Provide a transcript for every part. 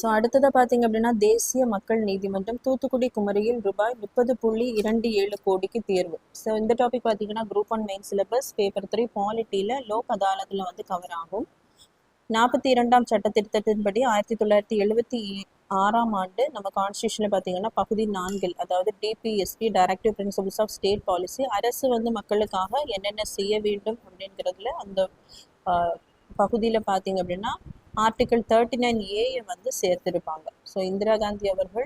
So அடுத்ததாக பார்த்தீங்க அப்படின்னா தேசிய மக்கள் நீதிமன்றம் தூத்துக்குடி குமரியில் ரூபாய் 30.27 கோடிக்கு தேர்வு. ஸோ இந்த டாபிக் பார்த்தீங்கன்னா குரூப் 1 மெயின் சிலபஸ் பேப்பர் 3 பாலிட்டியில் லோக் அதாலத்தில் வந்து கவர் ஆகும். 42ஆம் சட்ட திருத்தத்தின்படி 1976ஆம் ஆண்டு நம்ம கான்ஸ்டியூஷனில் பார்த்தீங்கன்னா பகுதி 4 அதாவது DPSP directive principles of state policy அரசு வந்து மக்களுக்காக என்னென்ன செய்ய வேண்டும் அப்படிங்கிறதுல அந்த பகுதியில் பார்த்தீங்க அப்படின்னா ஆர்டிகிள் 39A வந்து சேர்த்திருப்பாங்க. ஸோ இந்திரா காந்தி அவர்கள்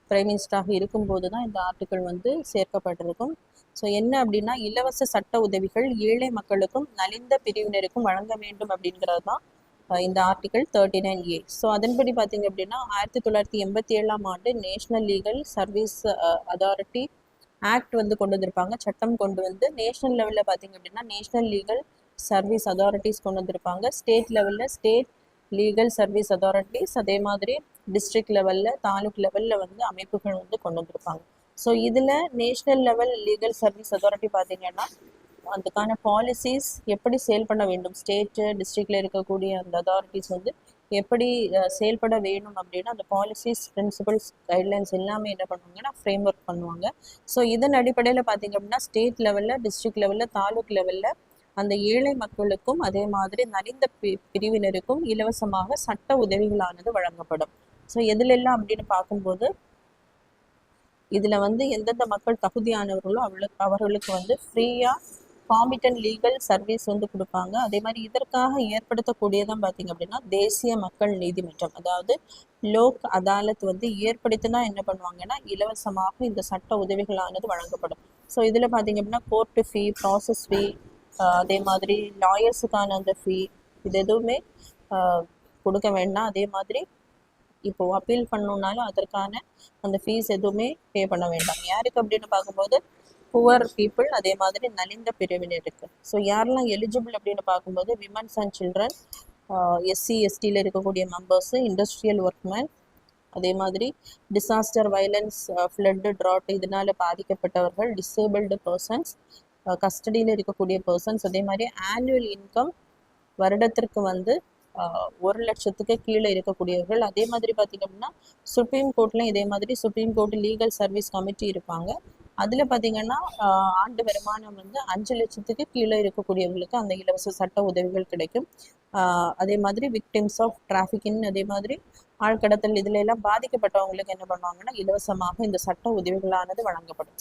பிரைம் மினிஸ்டராக இருக்கும்போது தான் இந்த ஆர்டிகிள் வந்து சேர்க்கப்பட்டிருக்கும். ஸோ என்ன அப்படின்னா இலவச சட்ட உதவிகள் ஏழை மக்களுக்கும் நலிந்த பிரிவினருக்கும் வழங்க வேண்டும் அப்படிங்கிறது தான் இந்த ஆர்டிகிள் 39A. ஸோ அதன்படி பார்த்தீங்க அப்படின்னா 1987ஆம் ஆண்டு national legal service authority act வந்து கொண்டு வந்திருப்பாங்க, சட்டம் கொண்டு வந்து நேஷனல் லெவலில் பார்த்தீங்க அப்படின்னா நேஷனல் லீகல் சர்வீஸ் அதாரிட்டிஸ் கொண்டு வந்திருப்பாங்க, ஸ்டேட் லெவலில் ஸ்டேட் லீகல் சர்வீஸ் அதாரிட்டிஸ், அதே மாதிரி டிஸ்ட்ரிக்ட் லெவலில் தாலுக் லெவலில் வந்து அமைப்புகள் வந்து கொண்டு வந்திருப்பாங்க. ஸோ இதில் national level legal service authority பார்த்தீங்கன்னா அதுக்கான பாலிசிஸ் எப்படி செயல்பட வேண்டும், ஸ்டேட்டு டிஸ்ட்ரிக்டில் இருக்கக்கூடிய அந்த அதாரிட்டிஸ் வந்து எப்படி செயல்பட வேணும் அப்படின்னா அந்த பாலிசிஸ் பிரின்சிபல்ஸ் கைட்லைன்ஸ் எல்லாமே என்ன பண்ணுவாங்கன்னா ஃப்ரேம் ஒர்க் பண்ணுவாங்க. ஸோ இதன் அடிப்படையில் பார்த்தீங்க அப்படின்னா ஸ்டேட் லெவலில் டிஸ்ட்ரிக்ட் லெவலில் தாலுக் லெவலில் அந்த ஏழை மக்களுக்கும் அதே மாதிரி நலிந்த பிரிவினருக்கும் இலவசமாக சட்ட உதவிகளானது வழங்கப்படும். ஸோ எதுலெல்லாம் அப்படின்னு பார்க்கும்போது இதில் வந்து எந்தெந்த மக்கள் தகுதியானவர்களோ அவர்களுக்கு வந்து ஃப்ரீயாக காம்பிட்டன்ட் லீகல் சர்வீஸ் வந்து கொடுப்பாங்க. அதே மாதிரி இதற்காக ஏற்படுத்தக்கூடியதான் பார்த்தீங்க அப்படின்னா தேசிய மக்கள் நீதிமன்றம் அதாவது லோக் அதாலத் வந்து ஏற்படுத்தினா என்ன பண்ணுவாங்கன்னா இலவசமாக இந்த சட்ட உதவிகளானது வழங்கப்படும். ஸோ இதில் பார்த்தீங்க அப்படின்னா கோர்ட்டு ஃபீ, ப்ராசஸ் ஃபீ, அதே மாதிரி லாயர்ஸுக்கான அந்த ஃபீ இது எதுவுமே கொடுக்க வேண்டாம். அதே மாதிரி இப்போது அப்பீல் பண்ணணுன்னாலும் அதற்கான அந்த ஃபீஸ் எதுவுமே பே பண்ண வேண்டாம். யாருக்கு அப்படின்னு பார்க்கும்போது புவர் பீப்புள், அதே மாதிரி நலிந்த பிரிவினருக்கு. ஸோ யாரெல்லாம் எலிஜிபிள் அப்படின்னு பார்க்கும்போது விமன்ஸ் அண்ட் சில்ட்ரன், எஸ்சி எஸ்டியில் இருக்கக்கூடிய மெம்பர்ஸு, இண்டஸ்ட்ரியல் ஒர்க்மேன், அதே மாதிரி டிசாஸ்டர் வைலன்ஸ், ஃப்ளட்டு, ட்ராட் இதனால் பாதிக்கப்பட்டவர்கள், டிசேபிள்டு பர்சன்ஸ், கஸ்டடியில் இருக்கக்கூடிய பர்சன்ஸ், அதே மாதிரி ஆனுவல் இன்கம் வருடத்திற்கு வந்து 1 லட்சத்துக்கு கீழே இருக்கக்கூடியவர்கள். அதே மாதிரி பார்த்திங்க அப்படின்னா சுப்ரீம் கோர்ட்லையும் இதே மாதிரி supreme court legal service committee இருப்பாங்க. அதில் பார்த்திங்கன்னா ஆண்டு வருமானம் வந்து 5 லட்சத்துக்கு கீழே இருக்கக்கூடியவர்களுக்கு அந்த இலவச சட்ட உதவிகள் கிடைக்கும். அதே மாதிரி விக்டிம்ஸ் ஆஃப் டிராஃபிக்கிங், அதே மாதிரி ஆழ்கடத்தல் இதில் எல்லாம் பாதிக்கப்பட்டவங்களுக்கு என்ன பண்ணுவாங்கன்னா இலவசமாக இந்த சட்ட உதவிகளானது வழங்கப்படும்.